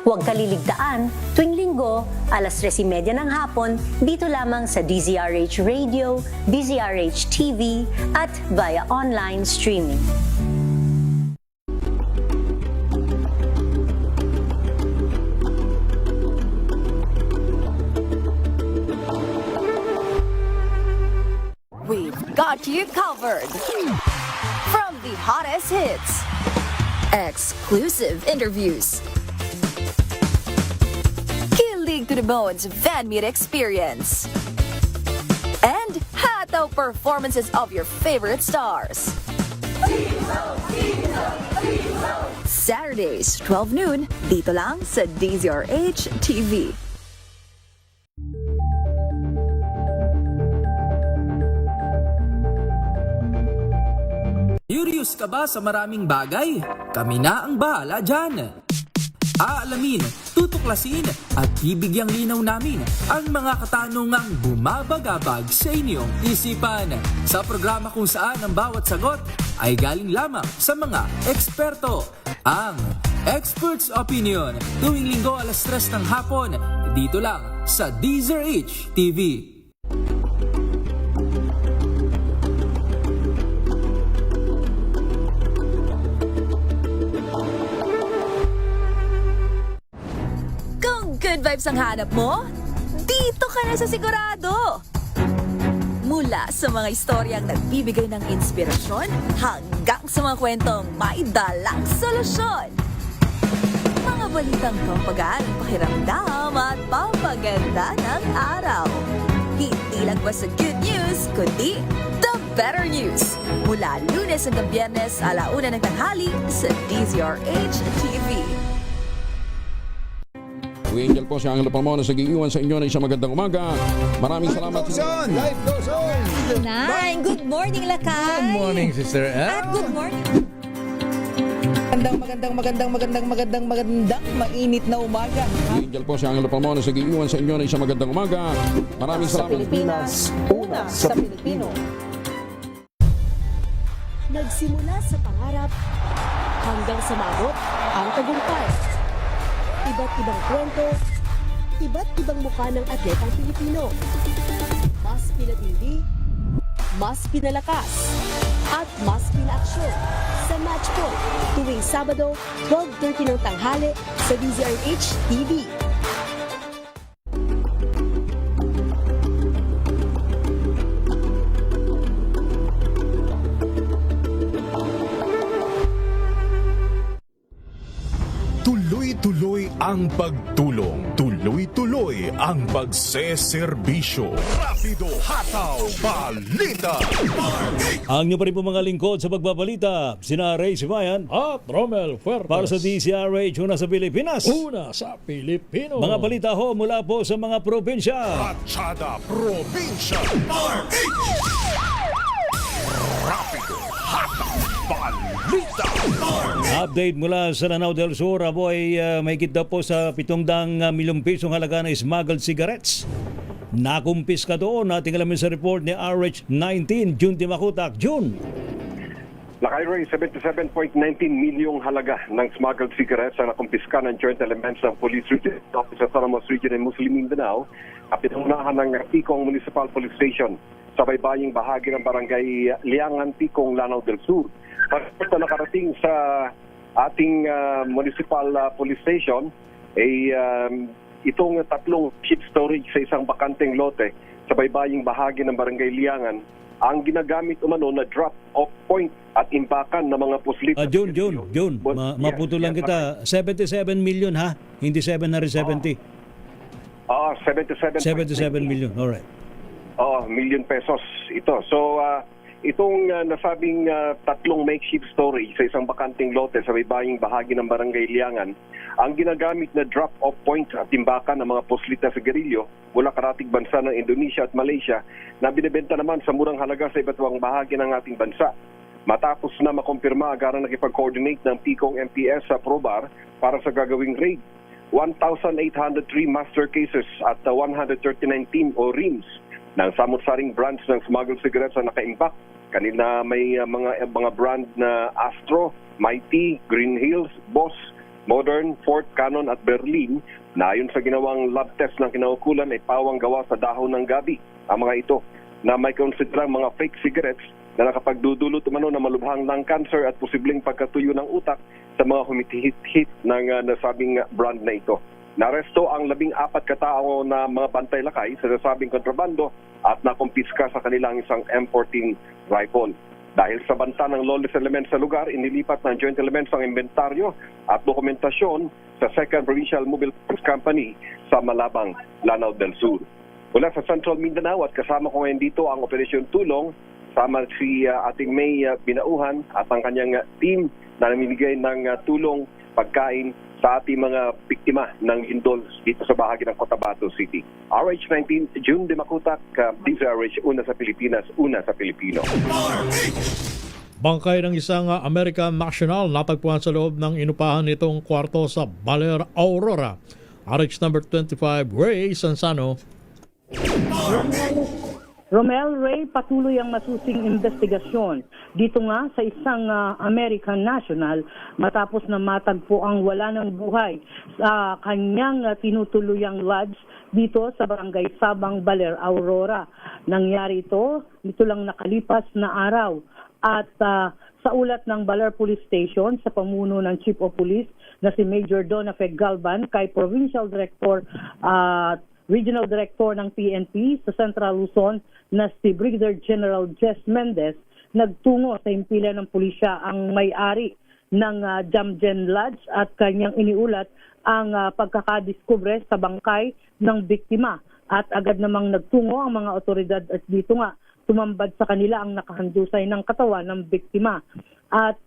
Huwag kaliligtaan, tuwing linggo, alas 3:30 ng hapon, dito lamang sa DZRH Radio, DZRH TV, at via online streaming. We've got you covered. From the hottest hits, exclusive interviews, kilig to the bones fan meet experience, and hataw performances of your favorite stars. Saturdays, 12 noon, dito lang sa DZRH TV. Curious ka ba sa maraming bagay? Kami na ang bahala dyan. Aalamin, tutuklasin at bibigyang linaw namin ang mga katanungang bumabagabag sa inyong isipan. Sa programa kung saan ang bawat sagot ay galing lamang sa mga eksperto. Ang Expert's Opinion, tuwing linggo alas 3 ng hapon, dito lang sa DZRH TV. Good vibes ang hanap mo? Dito ka na sa sigurado! Mula sa mga istoryang nagbibigay ng inspirasyon hanggang sa mga kwentong may dalang solusyon. Mga balitang pampagaan ang pakiramdam at pampaganda ng araw. Hindi lang ba sa good news, kundi the better news. Mula Lunes hanggang Biyernes, 1:00 ng tanghali sa DZRH TV. Angel po si Angelo Palmona sa giiwan sa inyo na isang magandang umaga. Maraming salamat. Life goes on! Good morning, Lakay! Good morning, Sister Ann. At good morning! Magandang mainit na umaga. Angel po si Angelo Palmona sa giiwan sa inyo na isang magandang umaga. Maraming salamat. Pilipinas, una sa Pilipino. Nagsimula sa pangarap hanggang sa maabot ang tagumpay. Iba't ibang kwento, iba't ibang mukha ng atletang Pilipino. Mas pinatindi, mas pinalakas, at mas pinaaksyon sa Match Point tuwing Sabado, 12:30 ng tanghali sa DZRH TV. Tuloy-tuloy ang pagtulong. Tuloy-tuloy ang pagseserbisyo. Rapido, hataw, balita. Ang nyo pa rin po mga lingkod sa pagbabalita, sina Ray Sibayan at Romel Fuertes. Para sa DZRH, una sa Pilipinas. Una sa Pilipino. Mga balita ho mula po sa mga probinsya. Ratchada Probinsya. Rapido, hataw, balita. Update mula sa Lanao del Sur, abo ay may daw po sa 700 milyong pisong halaga ng smuggled cigarettes. Nakumpiska doon. Nating alamin sa report ni RH19, June Dimakutak. June. Lakay Ray, 77.19 milyong halaga ng smuggled cigarettes ang nakumpiska ng Joint Elements ng Police Region Office sa Salamos Region ng Muslim Mindanao at pinangunahan ng Tikong Municipal Police Station sa baybaying bahagi ng barangay Liangan, Tikong, Lanao del Sur. Pagkita nakarating sa ating municipal police station ay itong tatlong ship storage sa isang bakanteng lote sa baybaying bahagi ng barangay Liangan ang ginagamit umano na drop-off point at imbakan ng mga puslit. June. Maputo lang kita. 77 million ha? Hindi 770. 77 million. Alright. Million pesos ito. So, itong nasabing tatlong makeshift storage sa isang bakanteng lote sa baybaying bahagi ng barangay Liangan, ang ginagamit na drop-off point at timbakan ng mga puslit na sigarilyo mula karatig bansa ng Indonesia at Malaysia na binibenta naman sa murang halaga sa iba't ibang bahagi ng ating bansa. Matapos na makumpirma, agarang nakipag-coordinate ng Tikong MPS sa Probar para sa gagawing raid. 1,803 master cases at 139 team o rims ng samot-saring brands ng smuggled cigarettes na nakaimbak. Kanina may mga brand na Astro, Mighty, Green Hills, Boss, Modern, Fort, Canon at Berlin na ayon sa ginawang lab test ng kinaukulan ay pawang gawa sa dahon ng gabi. Ang mga ito na may konsiderang mga fake cigarettes na nakapagdudulot umano na malubhang lung cancer at posibleng pagkatuyo ng utak sa mga humitihit-hit ng nasabing brand na ito. Naresto ang 14 katao na mga bantay lakay sa nasabing kontrabando at nakumpiska sa kanilang isang M14 rifle. Dahil sa banta ng lawless elements sa lugar, inilipat ng Joint Elements ang inventaryo at dokumentasyon sa 2nd Provincial Mobile Police Company sa Malabang, Lanao del Sur. Mula sa Central Mindanao at kasama ko ngayon dito ang Operasyon Tulong, sama si ating May Binauhan at ang kanyang team na namimigay ng tulong, pagkain sa ating mga biktima ng lindol dito sa bahagi ng Cotabato City. RH19, June Dimakutak, DZRH, una sa Pilipinas, una sa Pilipino. Bangkay ng isang American national natagpuan sa loob ng inupahan nitong kwarto sa Baler, Aurora. RH number 25, Ray Sansano. Romel Ray, patuloy ang masusing investigasyon dito nga sa isang American national matapos na matagpo ang wala ng buhay sa kanyang tinutuluyang lodge dito sa Barangay Sabang, Baler, Aurora. Nangyari ito lang nakalipas na araw at Sa ulat ng Baler Police Station sa pamuno ng Chief of Police na si Major Donafeg Galban kay Provincial Director at Regional Director ng PNP sa Central Luzon na si Brigadier General Jess Mendez, nagtungo sa himpilan ng pulisya ang may-ari ng Jamjen Lodge at kanyang iniulat ang pagkakadiskubre sa bangkay ng biktima. At agad namang nagtungo ang mga otoridad at dito nga tumambad sa kanila ang nakahandusay ng katawan ng biktima. At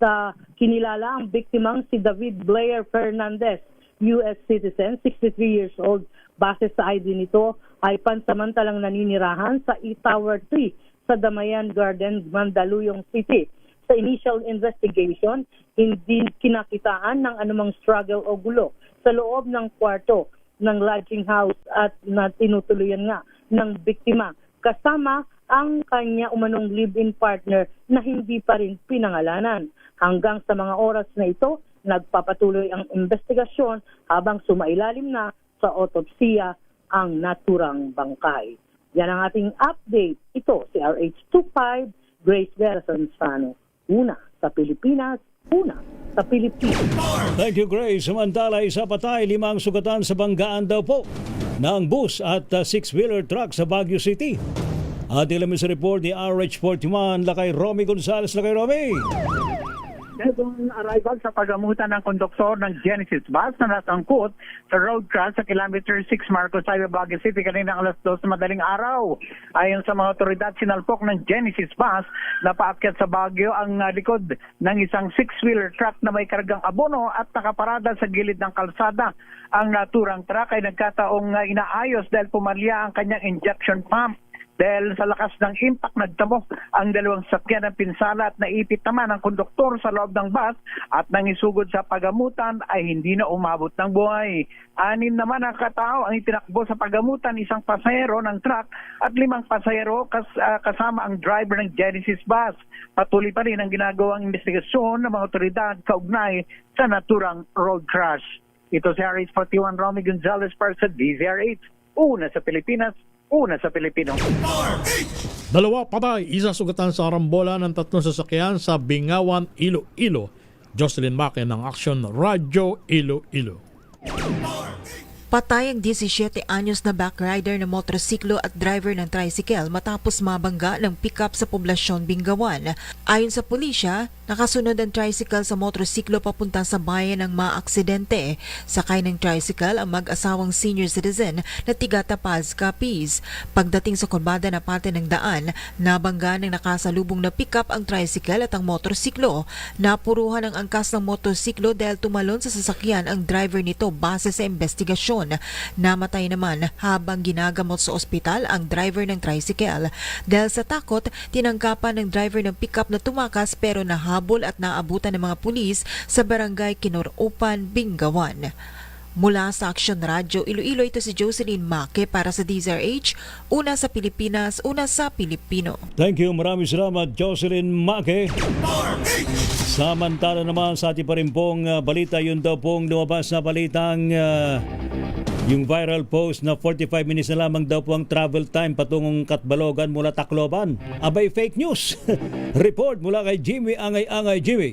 kinilala ang biktimang si David Blair Fernandez, U.S. citizen, 63 years old. Base sa ID nito ay pansamantalang naninirahan sa E-Tower 3 sa Damayan Garden, Mandaluyong City. Sa initial investigation, hindi kinakitaan ng anumang struggle o gulo sa loob ng kwarto ng lodging house at na tinutuluyan nga ng biktima kasama ang kanya umanong live-in partner na hindi pa rin pinangalanan. Hanggang sa mga oras na ito, nagpapatuloy ang investigasyon habang sumailalim na sa otopsiya ang naturang bangkay. Yan ang ating update. Ito si RH25, Grace Vera Sansano. Una sa Pilipinas, una sa Pilipinas. Thank you, Grace. Samantala, isa patay, 5 sugatan sa banggaan daw po ng bus at 6-wheeler truck sa Baguio City. At ilamin sa report ni RH41, Lakay Romy Gonzales. Lakay Romy! Bagong arrival sa pagamutan ng konduktor ng Genesis bus na nasangkot sa road crash sa kilometer 6 Marcos Highway, Baguio City kaninang alas 2 na madaling araw. Ayon sa mga otoridad, sinalpok ng Genesis bus na paakyat sa Baguio ang likod ng isang 6-wheeler truck na may kargang abono at nakaparada sa gilid ng kalsada. Ang naturang truck ay nagkataong inaayos dahil pumalya ang kanyang injection pump. Dahil sa lakas ng impact, nagtamo ang dalawang sakyan ng pinsala at naipit naman ang konduktor sa loob ng bus at nangisugod sa pagamutan ay hindi na umabot ng buhay. 6 naman ang katao ang itinakbo sa pagamutan, 1 pasahero ng truck at 5 pasahero kasama ang driver ng Genesis bus. Patuloy pa rin ang ginagawang investigasyon ng mga otoridad kaugnay sa naturang road crash. Ito si RH41 Romy Gonzales para sa DZRH. Una sa Pilipinas, una sa Pilipino. 2 patay, 1 sugatan sa arambola ng 3 sasakyan sa Bingawan, Iloilo. Jocelyn Maque ng Action Radyo Iloilo. Patay ang 17 anyos na backrider ng motorsiklo at driver ng tricycle matapos mabangga ng pickup sa poblasyon Bingawan. Ayon sa pulisya, nakasunod ang tricycle sa motorsiklo papunta sa bayan ng maaksidente. Sakay ng tricycle ang mag-asawang senior citizen na tiga Tapaz, Capiz. Pagdating sa kurbada na parte ng daan, nabangga ng nakasalubong na pickup ang tricycle at ang motorsiklo. Napuruhan ang angkas ng motorsiklo dahil tumalon sa sasakyan ang driver nito base sa investigasyon. Namatay naman habang ginagamot sa ospital ang driver ng tricycle. Dahil sa takot, tinanggapan ng driver ng pickup na tumakas pero nahabol at naabutan ng mga pulis sa barangay Kinoropan, Bingawan. Mula sa Action Radio Iloilo, ito si Jocelyn Maque para sa DZRH, una sa Pilipinas, una sa Pilipino. Thank you, maraming salamat Jocelyn Maque. Samantala naman sa ating pa rin pong balita, yun daw pong lumabas na balitang yung viral post na 45 minutes na lamang daw po ang travel time patungong Katbalogan mula Tacloban. Abay, fake news. Report mula kay Jimmy Angay-Angay. Jimmy.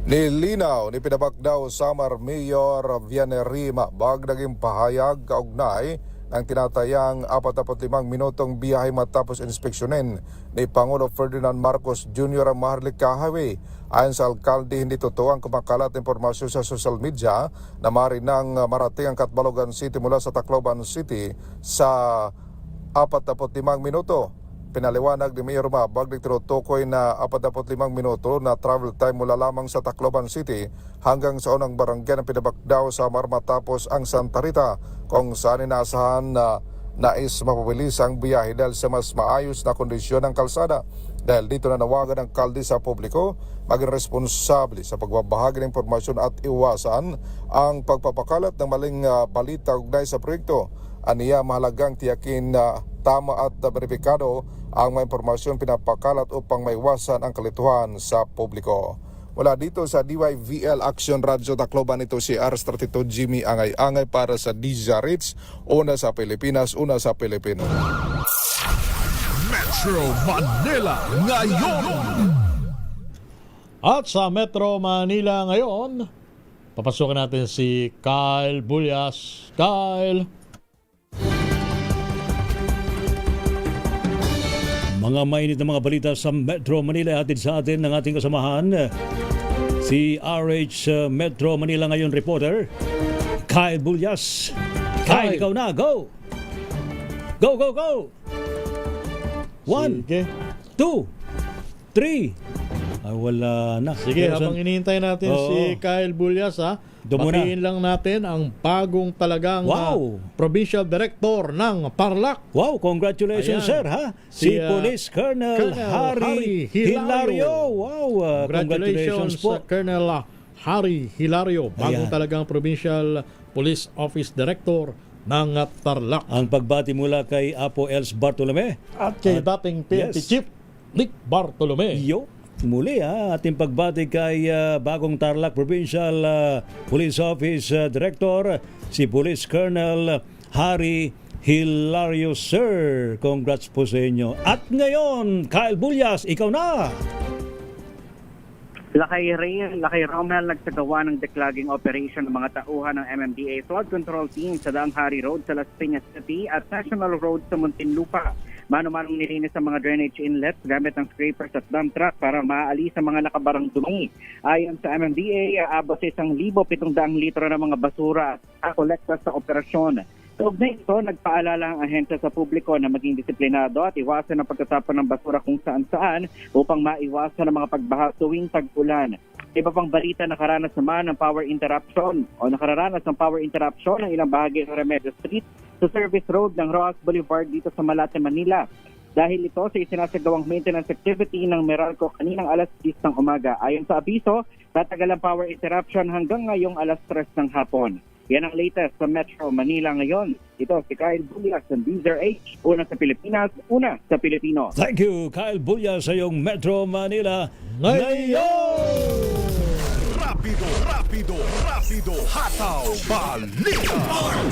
Nilinaw ni pinabak daw Samar Mayor Villanerima bag naging pahayag kaugnay ng tinatayang 45 minutong biyahe matapos inspeksyonin ni Pangulo Ferdinand Marcos Jr. ang Maharlika Highway. Ayon sa alkalde, hindi totoo ang kumakalat impormasyon sa social media na marinang marating ang Katbalogan City mula sa Tacloban City sa 45 minuto. Pinaliwanag ni Mayor Mabag na tinutukoy na 45 minuto na travel time mula lamang sa Tacloban City hanggang sa unang barangay ng pinabakdaw sa Samar matapos ang Santa Rita, kung saan inaasahan na nais mapabilis ang biyahe dahil sa mas maayos na kondisyon ng kalsada. Dahil dito na nawagan ang kalde sa publiko maging responsable sa pagbabahagi ng impormasyon at iwasan ang pagpapakalat ng maling balita ugnay sa proyekto. Aniya, mahalagang tiyakin na tama at beripikado ang mga impormasyon pinapakalat upang maiwasan ang kalituhan sa publiko. Mula dito sa DYVL Action Radio Tacloban, ito si R32 Jimmy Angay-Angay para sa DZRH, una sa Pilipinas, una sa Pilipino. Metro Manila ngayon. At sa Metro Manila ngayon, papasukin natin si Kyle Bulyas. Kyle! Mga mainit na mga balita sa Metro Manila, hatid sa atin ng ating kasamahan, si RH Metro Manila ngayon reporter, Kyle Bulyas. Kyle, ikaw na, go! Go, go, go! 1, 2, 3. Ay, wala na. Sige, habang hinihintay natin si Kyle Bulyas, batiin lang natin ang bagong talagang Provincial Director ng Tarlac. Wow, congratulations sir ha. Si Police Colonel Harry Hilario. Wow, congratulations po. Colonel Harry Hilario, bagong talagang Provincial Police Office Director ng Tarlac. Ang pagbati mula kay Apo Els Bartolome at kay dating PNP Chief Nick Bartolome. Muli ating pagbati kay bagong Tarlac Provincial Police Office Director, si Police Colonel Harry Hilario, sir. Congrats po sa inyo. At ngayon, Kyle Bulyas, ikaw na! Lakay Romel nagsagawa ng declogging operation ng mga tauhan ng MMDA Flood Control Team sa Daang Hari Road sa Las Piñas City at National Road sa Muntinlupa. Mano-manong nilinis ang mga drainage inlets gamit ng scrapers at dump truck para maalis ang mga nakabarang dumi. Ayon sa MMDA, abot sa 1,700 litro ng mga basura at kolekta sa operasyon. Kaugnay ito, nagpaalala ang ahensya sa publiko na maging disiplinado at iwasan ang pagtatapon ng basura kung saan-saan upang maiwasan ang mga pagbaha tuwing tag-ulan. Iba pang balita, nakaranas naman ng power interruption ng ilang bahagi ng Remedios Street sa service road ng Rojas Boulevard dito sa Malate, Manila. Dahil ito sa isinasagawang maintenance activity ng Meralco kaninang alas 10 ng umaga. Ayon sa abiso, tatagal ang power interruption hanggang ngayong alas 3 ng hapon. Yan ang latest sa Metro Manila ngayon. Ito si Kyle Bulyas ng DZRH. Una sa Pilipinas, una sa Pilipino. Thank you, Kyle Bulyas sa iyong Metro Manila ngayon! Rapido, hataw, balita.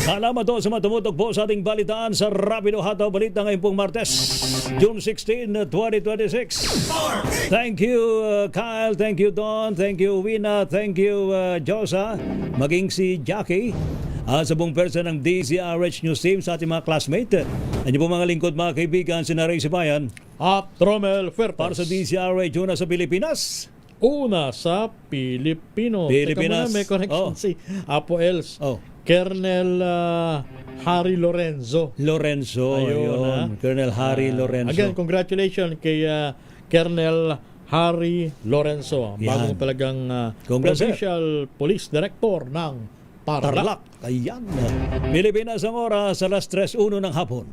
Salamat po sa matumutok po sa ating balitaan sa Rapido Hataw Balita ngayong pong Martes, June 16, 2026. Thank you, Kyle. Thank you, Don. Thank you, Wina. Thank you, Josa. Maging si Jackie. Sa buong person ng DZRH News Team, sa ating mga classmate. Ano po mga lingkod, mga kaibigan, si Naray Sibayan. At Romel Fertas. Para sa DZRH, una sa Pilipinas. Una sa Pilipino. Teka muna, may correction si Apo Els. Colonel Harry Lorenzo. Ayun. Colonel Harry Lorenzo. Again, congratulations kay Colonel Harry Lorenzo. Bagong talagang Provincial Police Director ng Tarlac. Ayan. Pilipinas ang oras sa alas 3:01 ng hapon.